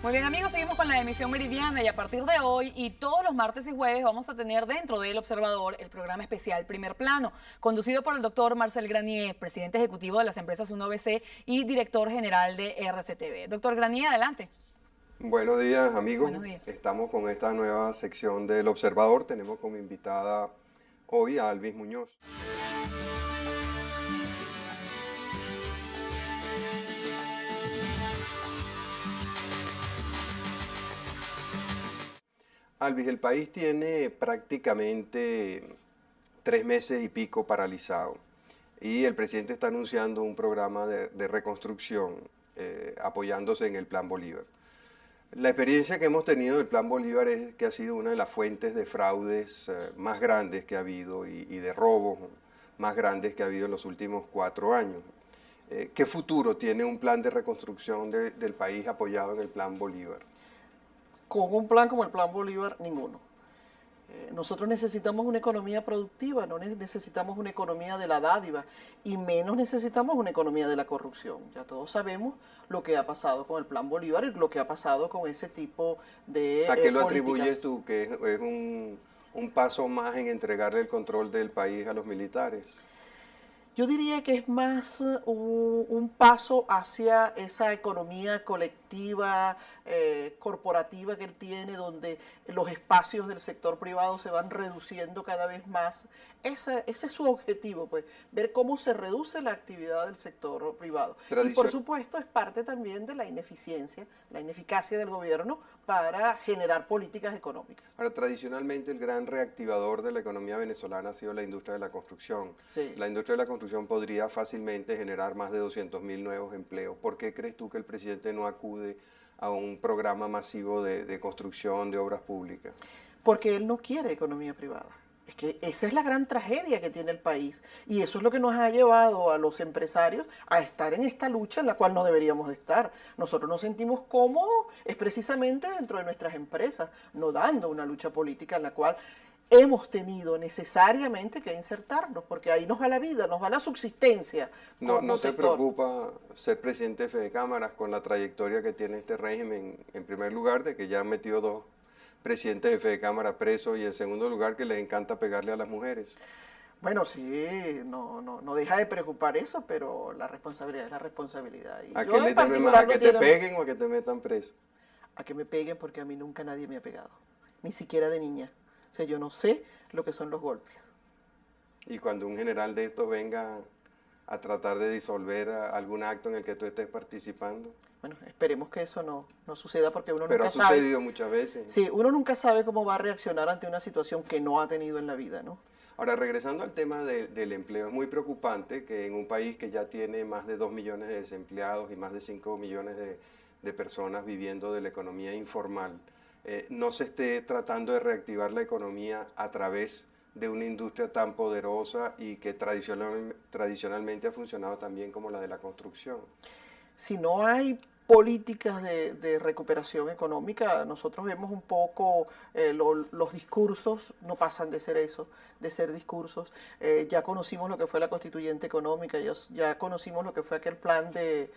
Muy bien, amigos, seguimos con la emisión meridiana y a partir de hoy y todos los martes y jueves vamos a tener dentro del Observador el programa especial Primer Plano, conducido por el doctor Marcel Granier, presidente ejecutivo de las empresas 1BC y director general de RCTV. Doctor Granier, adelante. Buenos días, amigos. Buenos días. Estamos con esta nueva sección del Observador. Tenemos como invitada hoy a Alvis Muñoz. Alvis, el país tiene prácticamente 3 meses y pico paralizado y el presidente está anunciando un programa de reconstrucción apoyándose en el Plan Bolívar. La experiencia que hemos tenido del Plan Bolívar es que ha sido una de las fuentes de fraudes más grandes que ha habido y de robos más grandes que ha habido en los últimos 4 años. ¿Qué futuro tiene un plan de reconstrucción del país apoyado en el Plan Bolívar? Con un plan como el Plan Bolívar, ninguno. Nosotros necesitamos una economía productiva, no necesitamos una economía de la dádiva y menos necesitamos una economía de la corrupción. Ya todos sabemos lo que ha pasado con el Plan Bolívar y lo que ha pasado con ese tipo de ¿A qué lo políticas. atribuyes tú? ¿Que es un paso más en entregarle el control del país a los militares? Yo diría que es más un paso hacia esa economía colectiva, corporativa que él tiene, donde los espacios del sector privado se van reduciendo cada vez más. Ese es su objetivo, pues, ver cómo se reduce la actividad del sector privado. Y por supuesto es parte también de la ineficiencia, la ineficacia del gobierno para generar políticas económicas. Ahora, tradicionalmente el gran reactivador de la economía venezolana ha sido la industria de la construcción. Sí. La industria de la construcción podría fácilmente generar más de 200.000 nuevos empleos. ¿Por qué crees tú que el presidente no acude a un programa masivo de construcción de obras públicas? Porque él no quiere economía privada. Es que esa es la gran tragedia que tiene el país y eso es lo que nos ha llevado a los empresarios a estar en esta lucha en la cual no deberíamos de estar. Nosotros nos sentimos cómodos, es precisamente dentro de nuestras empresas, no dando una lucha política en la cual hemos tenido necesariamente que insertarnos, porque ahí nos va la vida, nos va la subsistencia. ¿No te preocupa ser presidente de Fedecámaras con la trayectoria que tiene este régimen, en primer lugar, de que ya han metido 2 presidentes de Fedecámara presos y en segundo lugar que les encanta pegarle a las mujeres? Bueno, sí, no deja de preocupar eso, pero la responsabilidad es la responsabilidad. Y ¿A yo qué en le temes más? particular ¿A que te peguen o a que te metan preso? A que me peguen porque a mí nunca nadie me ha pegado, ni siquiera de niña. O sea, yo no sé lo que son los golpes. Y cuando un general de estos venga a tratar de disolver algún acto en el que tú estés participando. Bueno, esperemos que eso no suceda porque uno Pero nunca sabe. Pero ha sucedido muchas veces. Sí, uno nunca sabe cómo va a reaccionar ante una situación que no ha tenido en la vida, ¿no? Ahora, regresando al tema del empleo, es muy preocupante que en un país que ya tiene más de 2 millones de desempleados y más de 5 millones de personas viviendo de la economía informal, no se esté tratando de reactivar la economía a través de una industria tan poderosa y que tradicionalmente ha funcionado también como la de la construcción. Si no hay políticas de recuperación económica, nosotros vemos un poco los discursos, no pasan de ser eso, de ser discursos. Ya conocimos lo que fue la constituyente económica, ya conocimos lo que fue aquel plan de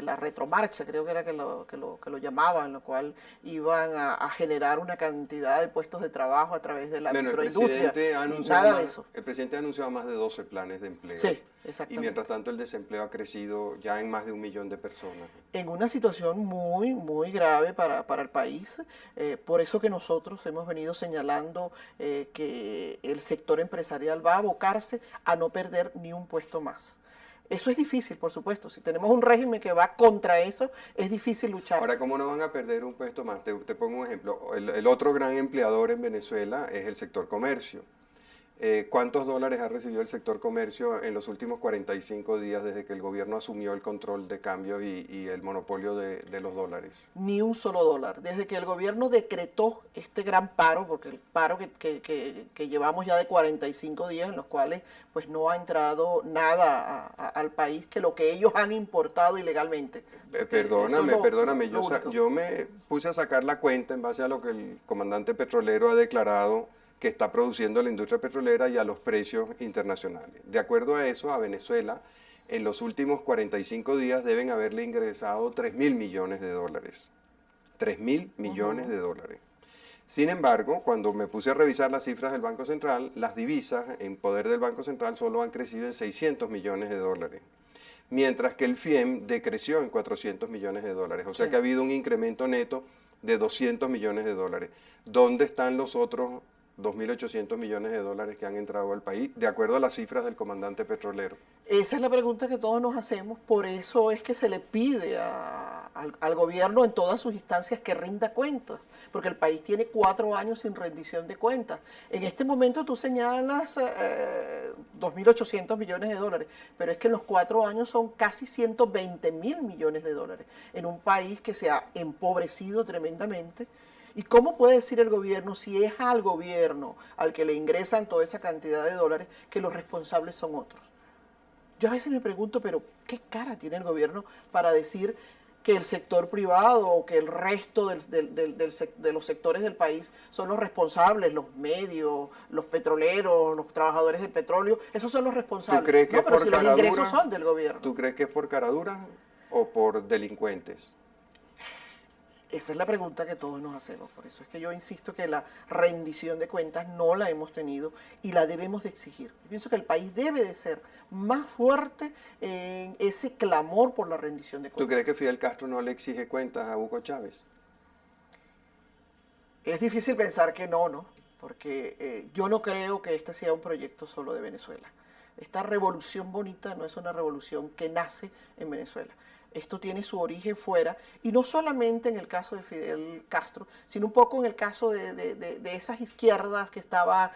la retromarcha, creo que era que lo llamaban, lo cual iban a generar una cantidad de puestos de trabajo a través de la microindustria. Nada de eso. El presidente ha anunciado más de 12 planes de empleo. Sí, exactamente. Y mientras tanto el desempleo ha crecido ya en más de 1 millón de personas. En una situación muy, muy grave para el país. Por eso que nosotros hemos venido señalando que el sector empresarial va a abocarse a no perder ni un puesto más. Eso es difícil, por supuesto. Si tenemos un régimen que va contra eso, es difícil luchar. Ahora, ¿cómo no van a perder un puesto más? Te pongo un ejemplo. El otro gran empleador en Venezuela es el sector comercio. ¿Cuántos dólares ha recibido el sector comercio en los últimos 45 días desde que el gobierno asumió el control de cambios y el monopolio de los dólares? Ni un solo dólar. Desde que el gobierno decretó este gran paro, porque el paro que llevamos ya de 45 días en los cuales pues no ha entrado nada al país que lo que ellos han importado ilegalmente. Perdóname, yo me puse a sacar la cuenta en base a lo que el comandante petrolero ha declarado que está produciendo la industria petrolera y a los precios internacionales. De acuerdo a eso, a Venezuela En los últimos 45 días deben haberle ingresado 3.000 millones de dólares. 3.000 millones de dólares. Sin embargo, cuando me puse a revisar las cifras del Banco Central, las divisas en poder del Banco Central solo han crecido en 600 millones de dólares, mientras que el FIEM decreció en 400 millones de dólares. O sea que ha habido un incremento neto de 200 millones de dólares. ¿Dónde están los otros 2.800 millones de dólares que han entrado al país, de acuerdo a las cifras del comandante petrolero? Esa es la pregunta que todos nos hacemos, por eso es que se le pide al gobierno en todas sus instancias que rinda cuentas, porque el país tiene 4 años sin rendición de cuentas. En este momento tú señalas 2.800 millones de dólares, pero es que en los 4 años son casi 120.000 millones de dólares, en un país que se ha empobrecido tremendamente. ¿Y cómo puede decir el gobierno, si es al gobierno al que le ingresan toda esa cantidad de dólares, que los responsables son otros? Yo a veces me pregunto, pero ¿qué cara tiene el gobierno para decir que el sector privado o que el resto de los sectores del país son los responsables, los medios, los petroleros, los trabajadores del petróleo? Esos son los responsables. ¿Tú crees que no, pero por si los caradura, ingresos son del gobierno. ¿Tú crees que es por caradura o por delincuentes? Esa es la pregunta que todos nos hacemos. Por eso es que yo insisto que la rendición de cuentas no la hemos tenido y la debemos de exigir. Yo pienso que el país debe de ser más fuerte en ese clamor por la rendición de cuentas. ¿Tú crees que Fidel Castro no le exige cuentas a Hugo Chávez? Es difícil pensar que no, porque yo no creo que este sea un proyecto solo de Venezuela. Esta revolución bonita no es una revolución que nace en Venezuela. Esto tiene su origen fuera, y no solamente en el caso de Fidel Castro, sino un poco en el caso de esas izquierdas que estaban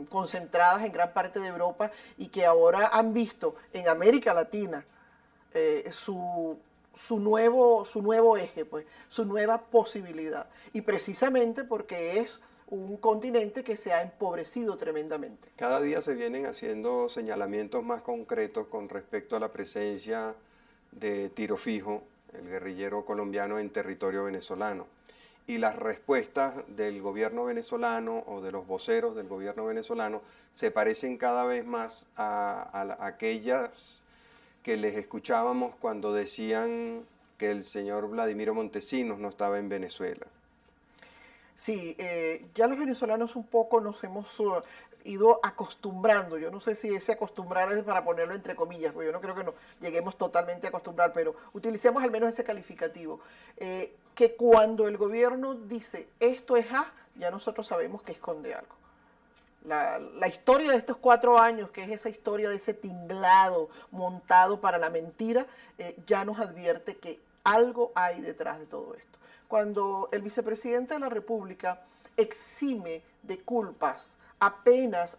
concentradas en gran parte de Europa y que ahora han visto en América Latina su nuevo eje, pues, su nueva posibilidad. Y precisamente porque es un continente que se ha empobrecido tremendamente. Cada día se vienen haciendo señalamientos más concretos con respecto a la presencia de Tiro Fijo, el guerrillero colombiano, en territorio venezolano. Y las respuestas del gobierno venezolano o de los voceros del gobierno venezolano se parecen cada vez más a aquellas que les escuchábamos cuando decían que el señor Vladimiro Montesinos no estaba en Venezuela. Sí, ya los venezolanos un poco nos hemos ido acostumbrando. Yo no sé si ese acostumbrar es para ponerlo entre comillas, porque yo no creo que nos lleguemos totalmente a acostumbrar, pero utilicemos al menos ese calificativo. Que cuando el gobierno dice esto es A, ya nosotros sabemos que esconde algo. La historia de estos 4 años, que es esa historia de ese tinglado montado para la mentira, ya nos advierte que algo hay detrás de todo esto. Cuando el vicepresidente de la República exime de culpas apenas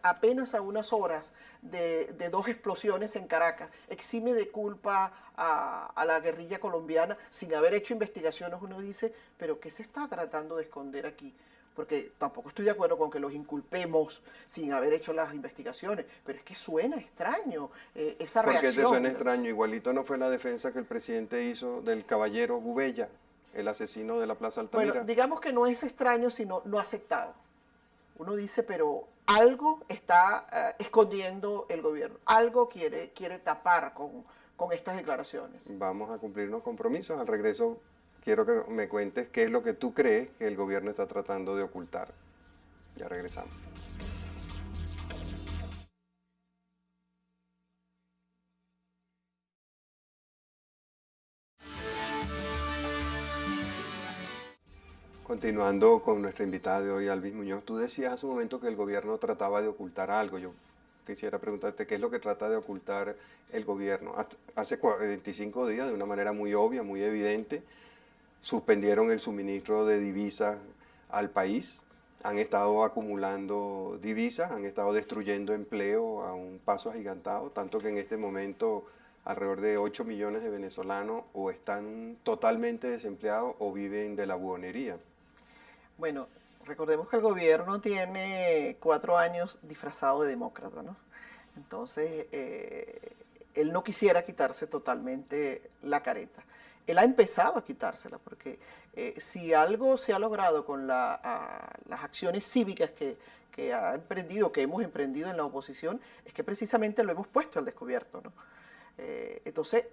a unas horas de 2 explosiones en Caracas, exime de culpa a la guerrilla colombiana sin haber hecho investigaciones, uno dice, pero ¿qué se está tratando de esconder aquí? Porque tampoco estoy de acuerdo con que los inculpemos sin haber hecho las investigaciones, pero es que suena extraño esa reacción. ¿Por qué te suena extraño? Igualito no fue la defensa que el presidente hizo del caballero Gubella, el asesino de la Plaza Altamira. Bueno, digamos que no es extraño, sino no aceptado. Uno dice, pero algo está escondiendo el gobierno, algo quiere tapar con estas declaraciones. Vamos a cumplir unos compromisos. Al regreso quiero que me cuentes qué es lo que tú crees que el gobierno está tratando de ocultar. Ya regresamos. Continuando con nuestra invitada de hoy, Alvis Muñoz, tú decías hace un momento que el gobierno trataba de ocultar algo. Yo quisiera preguntarte qué es lo que trata de ocultar el gobierno. Hace 45 días, de una manera muy obvia, muy evidente, suspendieron el suministro de divisas al país. Han estado acumulando divisas, han estado destruyendo empleo a un paso agigantado, tanto que en este momento alrededor de 8 millones de venezolanos o están totalmente desempleados o viven de la buhonería. Bueno, recordemos que el gobierno tiene 4 años disfrazado de demócrata, ¿no? Entonces, él no quisiera quitarse totalmente la careta. Él ha empezado a quitársela, porque si algo se ha logrado con las acciones cívicas que hemos emprendido en la oposición, es que precisamente lo hemos puesto al descubierto, ¿no? Entonces,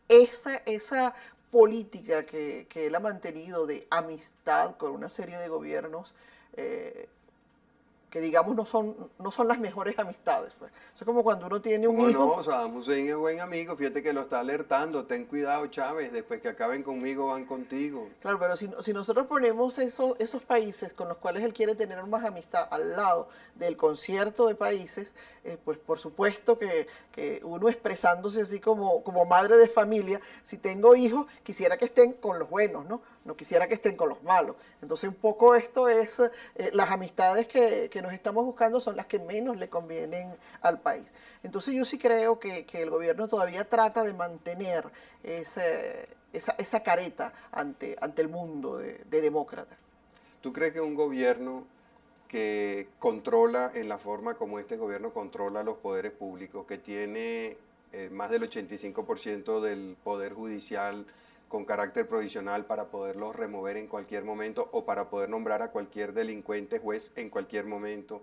esa política que él ha mantenido de amistad con una serie de gobiernos, que digamos no son las mejores amistades, pues. Eso es como cuando uno tiene un ¿Cómo hijo. no? Saddam Hussein es buen amigo, fíjate que lo está alertando, ten cuidado Chávez, después que acaben conmigo van contigo. Claro, pero si nosotros ponemos esos países con los cuales él quiere tener más amistad al lado del concierto de países, pues por supuesto que uno expresándose así como madre de familia, si tengo hijos, quisiera que estén con los buenos, ¿no? No quisiera que estén con los malos. Entonces un poco esto es, las amistades que nos estamos buscando son las que menos le convienen al país. Entonces yo sí creo que el gobierno todavía trata de mantener esa careta ante el mundo de demócrata. ¿Tú crees que un gobierno que controla en la forma como este gobierno controla los poderes públicos, que tiene más del 85% del poder judicial con carácter provisional para poderlos remover en cualquier momento o para poder nombrar a cualquier delincuente juez en cualquier momento,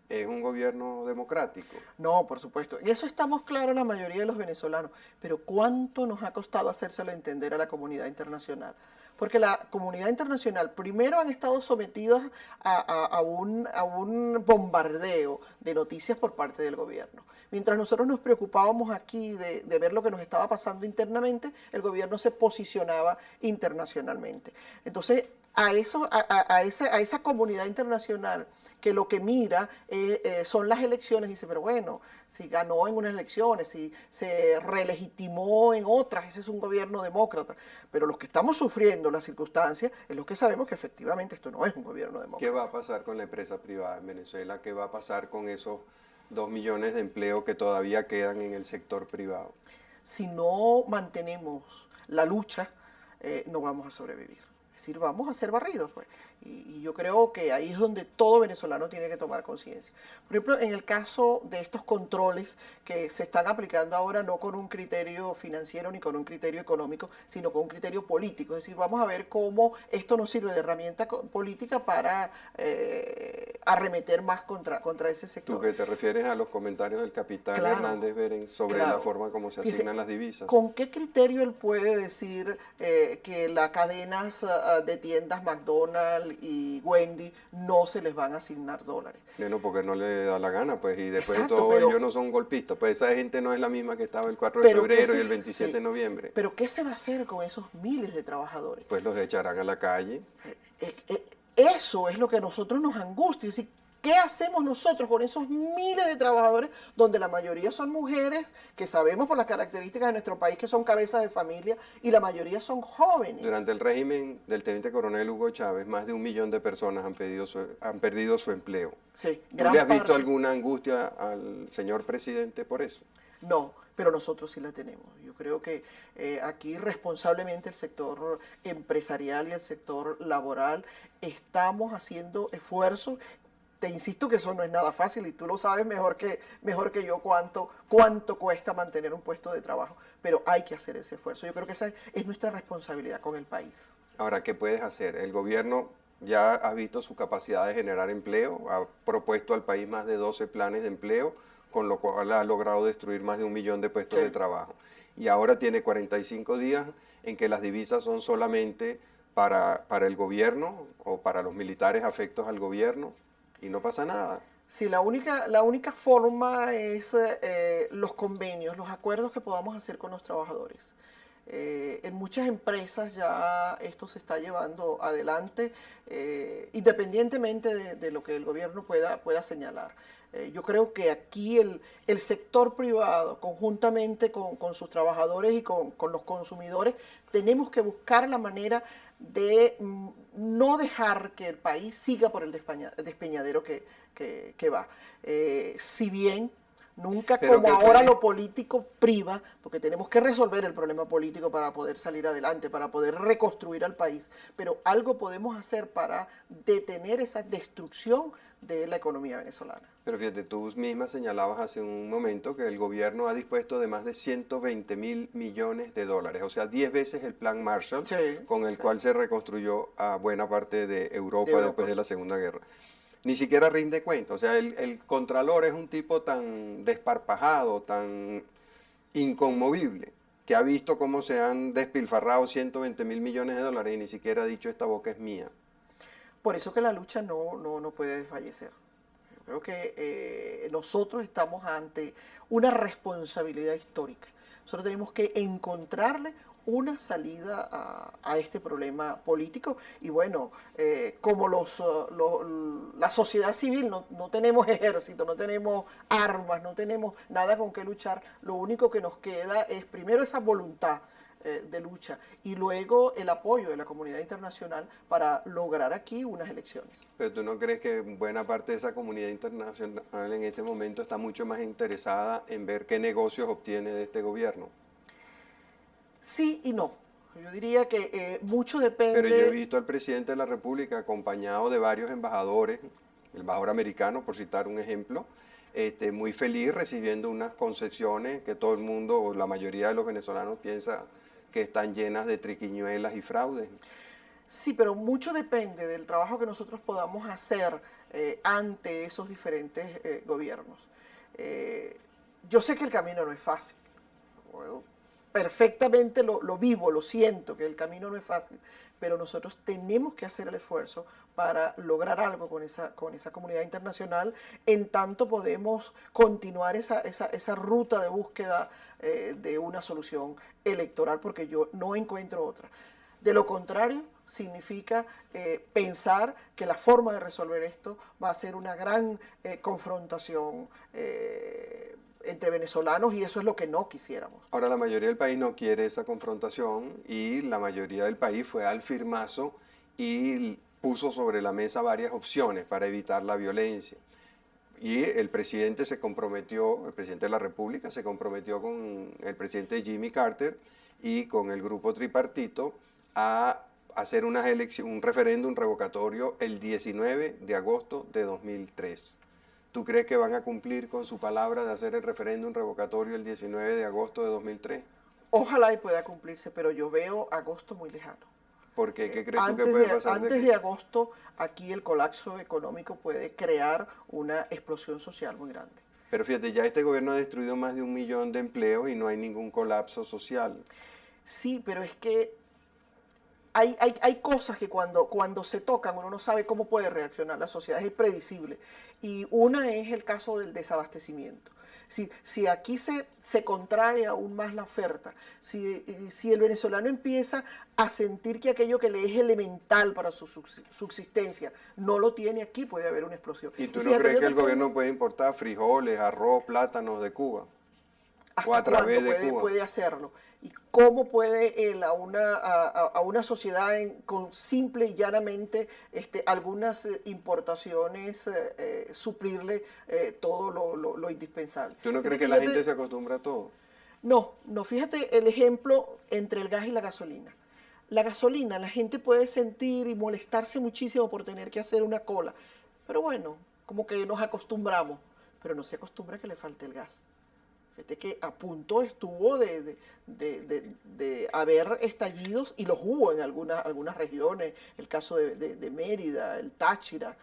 es un gobierno democrático? No, por supuesto. Y eso estamos claros la mayoría de los venezolanos. Pero ¿cuánto nos ha costado hacérselo entender a la comunidad internacional? Porque la comunidad internacional primero han estado sometidos a un bombardeo de noticias por parte del gobierno. Mientras nosotros nos preocupábamos aquí de ver lo que nos estaba pasando internamente, el gobierno se posicionaba internacionalmente. Entonces, a esa comunidad internacional que lo que mira son las elecciones, dice, pero bueno, si ganó en unas elecciones, si se relegitimó en otras, ese es un gobierno demócrata. Pero los que estamos sufriendo las circunstancias es los que sabemos que efectivamente esto no es un gobierno demócrata. ¿Qué va a pasar con la empresa privada en Venezuela? ¿Qué va a pasar con esos 2 millones de empleos que todavía quedan en el sector privado? Si no mantenemos la lucha, no vamos a sobrevivir. Es decir, vamos a ser barridos, pues. Y yo creo que ahí es donde todo venezolano tiene que tomar conciencia. Por ejemplo, en el caso de estos controles que se están aplicando ahora no con un criterio financiero ni con un criterio económico, sino con un criterio político. Es decir, vamos a ver cómo esto nos sirve de herramienta política para arremeter más contra ese sector. Tú que te refieres a los comentarios del capitán Hernández Beren sobre la forma como se asignan las divisas. ¿Con qué criterio él puede decir que las cadenas de tiendas McDonald's y Wendy no se les van a asignar dólares? Bueno, porque no le da la gana, pues, y después Exacto, de todo pero ellos no son golpistas, pues esa gente no es la misma que estaba el 4 de febrero y el 27 de noviembre. Pero ¿qué se va a hacer con esos miles de trabajadores? Pues los echarán a la calle. Eso es lo que a nosotros nos angustia, es decir, ¿qué hacemos nosotros con esos miles de trabajadores donde la mayoría son mujeres, que sabemos por las características de nuestro país que son cabezas de familia, y la mayoría son jóvenes? Durante el régimen del teniente coronel Hugo Chávez, más de 1 millón de personas han perdido su empleo. Sí, ¿Tú le has visto alguna angustia al señor presidente por eso? No, pero nosotros sí la tenemos. Yo creo que aquí responsablemente el sector empresarial y el sector laboral estamos haciendo esfuerzos. Te insisto que eso no es nada fácil y tú lo sabes mejor que yo cuánto cuesta mantener un puesto de trabajo, pero hay que hacer ese esfuerzo. Yo creo que esa es nuestra responsabilidad con el país. Ahora, ¿qué puedes hacer? El gobierno ya ha visto su capacidad de generar empleo, ha propuesto al país más de 12 planes de empleo, con lo cual ha logrado destruir más de 1 millón de puestos de trabajo. Y ahora tiene 45 días en que las divisas son solamente para el gobierno o para los militares afectos al gobierno. Y no pasa nada. Sí, la única forma es los convenios, los acuerdos que podamos hacer con los trabajadores. En muchas empresas ya esto se está llevando adelante, independientemente de lo que el gobierno pueda señalar. Yo creo que aquí el sector privado, conjuntamente con sus trabajadores y con los consumidores, tenemos que buscar la manera de no dejar que el país siga por el despeñadero que va. Si bien nunca como ahora lo político priva, porque tenemos que resolver el problema político para poder salir adelante, para poder reconstruir al país, pero algo podemos hacer para detener esa destrucción de la economía venezolana. Pero fíjate, tú misma señalabas hace un momento que el gobierno ha dispuesto de más de 120.000 millones de dólares, o sea, 10 veces el plan Marshall, con el cual se reconstruyó a buena parte de Europa después de la Segunda Guerra. Ni siquiera rinde cuenta, o sea, el contralor es un tipo tan desparpajado, tan inconmovible, que ha visto cómo se han despilfarrado 120.000 millones de dólares y ni siquiera ha dicho esta boca es mía. Por eso que la lucha no puede desfallecer. Yo creo que nosotros estamos ante una responsabilidad histórica. Nosotros tenemos que encontrarle una salida a este problema político y bueno, como la sociedad civil no tenemos ejército, no tenemos armas, no tenemos nada con qué luchar, lo único que nos queda es primero esa voluntad de lucha y luego el apoyo de la comunidad internacional para lograr aquí unas elecciones. Pero ¿tú no crees que buena parte de esa comunidad internacional en este momento está mucho más interesada en ver qué negocios obtiene de este gobierno? Sí y no. Yo diría que mucho depende... Pero yo he visto al presidente de la República acompañado de varios embajadores, el embajador americano, por citar un ejemplo, muy feliz recibiendo unas concesiones que todo el mundo, o la mayoría de los venezolanos piensa que están llenas de triquiñuelas y fraudes. Sí, pero mucho depende del trabajo que nosotros podamos hacer ante esos diferentes gobiernos. Yo sé que el camino no es fácil. Bueno, perfectamente lo vivo, lo siento, que el camino no es fácil, pero nosotros tenemos que hacer el esfuerzo para lograr algo con esa comunidad internacional, en tanto podemos continuar esa ruta de búsqueda de una solución electoral, porque yo no encuentro otra. De lo contrario, significa pensar que la forma de resolver esto va a ser una gran confrontación entre venezolanos y eso es lo que no quisiéramos. Ahora la mayoría del país no quiere esa confrontación y la mayoría del país fue al firmazo y puso sobre la mesa varias opciones para evitar la violencia. Y el presidente se comprometió, el presidente de la República se comprometió con el presidente Jimmy Carter y con el grupo tripartito a hacer un referéndum revocatorio el 19 de agosto de 2003. ¿Tú crees que van a cumplir con su palabra de hacer el referéndum revocatorio el 19 de agosto de 2003? Ojalá y pueda cumplirse, pero yo veo agosto muy lejano. ¿Por qué? ¿Qué crees tú que puede pasar? Antes de agosto, aquí el colapso económico puede crear una explosión social muy grande. Pero fíjate, ya este gobierno ha destruido más de 1 millón de empleos y no hay ningún colapso social. Sí, pero es que hay cosas que cuando se tocan uno no sabe cómo puede reaccionar la sociedad, es impredecible. Y una es el caso del desabastecimiento. Si aquí se contrae aún más la oferta, si el venezolano empieza a sentir que aquello que le es elemental para su subsistencia no lo tiene aquí, puede haber una explosión. ¿Y tú no crees que el gobierno puede importar frijoles, arroz, plátanos de Cuba? ¿Hasta o a través de cuándo Cuba puede hacerlo? ¿Y cómo puede él a una sociedad con simple y llanamente algunas importaciones suplirle todo lo indispensable? ¿Tú no crees que la gente se acostumbra a todo? No, fíjate el ejemplo entre el gas y la gasolina. La gasolina, la gente puede sentir y molestarse muchísimo por tener que hacer una cola, pero bueno, como que nos acostumbramos, pero no se acostumbra a que le falte el gas. Fíjate que a punto estuvo de haber estallidos, y los hubo en algunas regiones, el caso de Mérida, el Táchira,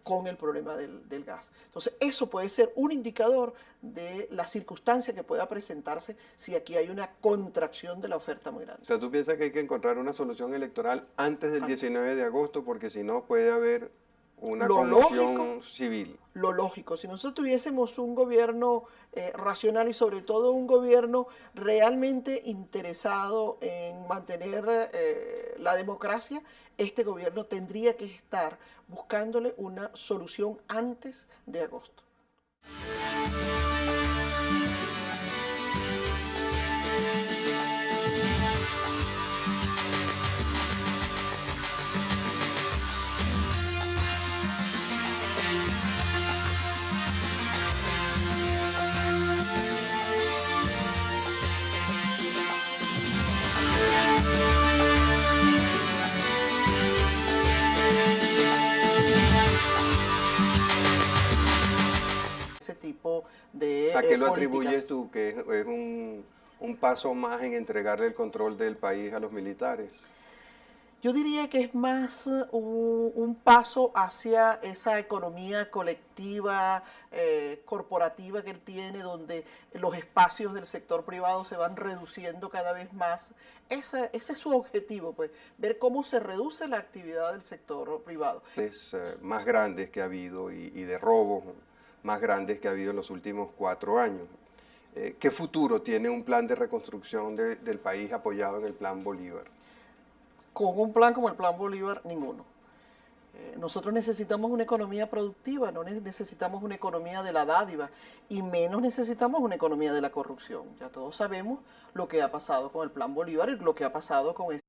con el problema del gas. Entonces, eso puede ser un indicador de la circunstancia que pueda presentarse si aquí hay una contracción de la oferta muy grande. O sea, ¿tú piensas que hay que encontrar una solución electoral antes del 19 de agosto? Porque si no, puede haber una conmoción civil. Lo lógico, si nosotros tuviésemos un gobierno racional y sobre todo un gobierno realmente interesado en mantener la democracia, este gobierno tendría que estar buscándole una solución antes de agosto. Tipo de ¿A qué lo políticas. atribuyes tú? ¿Que es un paso más en entregarle el control del país a los militares? Yo diría que es más un paso hacia esa economía colectiva, corporativa que él tiene, donde los espacios del sector privado se van reduciendo cada vez más. Ese es su objetivo, pues, ver cómo se reduce la actividad del sector privado. Más grandes que ha habido y de robos más grandes que ha habido en los últimos 4 años. ¿Qué futuro tiene un plan de reconstrucción del país apoyado en el Plan Bolívar? Con un plan como el Plan Bolívar, ninguno. Nosotros necesitamos una economía productiva, no necesitamos una economía de la dádiva y menos necesitamos una economía de la corrupción. Ya todos sabemos lo que ha pasado con el Plan Bolívar y lo que ha pasado con este.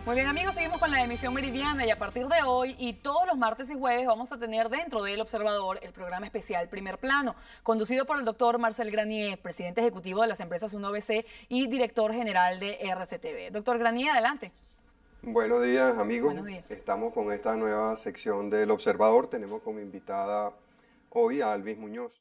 Muy bien, amigos, seguimos con la emisión meridiana y a partir de hoy y todos los martes y jueves vamos a tener dentro del Observador el programa especial Primer Plano, conducido por el doctor Marcel Granier, presidente ejecutivo de las empresas 1BC y director general de RCTV. Doctor Granier, adelante. Buenos días, amigos. Buenos días. Estamos con esta nueva sección del Observador. Tenemos como invitada hoy a Alvis Muñoz.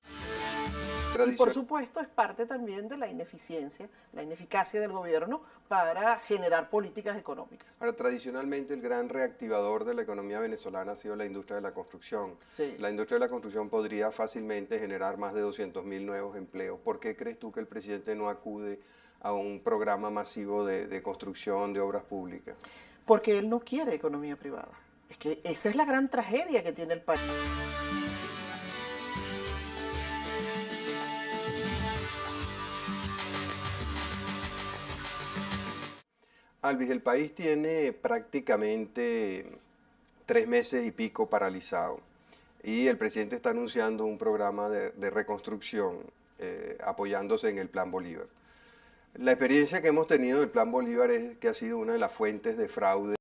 Y por supuesto es parte también de la ineficiencia, la ineficacia del gobierno para generar políticas económicas. Ahora, tradicionalmente el gran reactivador de la economía venezolana ha sido la industria de la construcción. Sí. La industria de la construcción podría fácilmente generar más de 200.000 nuevos empleos. ¿Por qué crees tú que el presidente no acude a un programa masivo de construcción de obras públicas? Porque él no quiere economía privada. Es que esa es la gran tragedia que tiene el país. Alvis, el país tiene prácticamente 3 meses y pico paralizado y el presidente está anunciando un programa de reconstrucción apoyándose en el Plan Bolívar. La experiencia que hemos tenido del Plan Bolívar es que ha sido una de las fuentes de fraude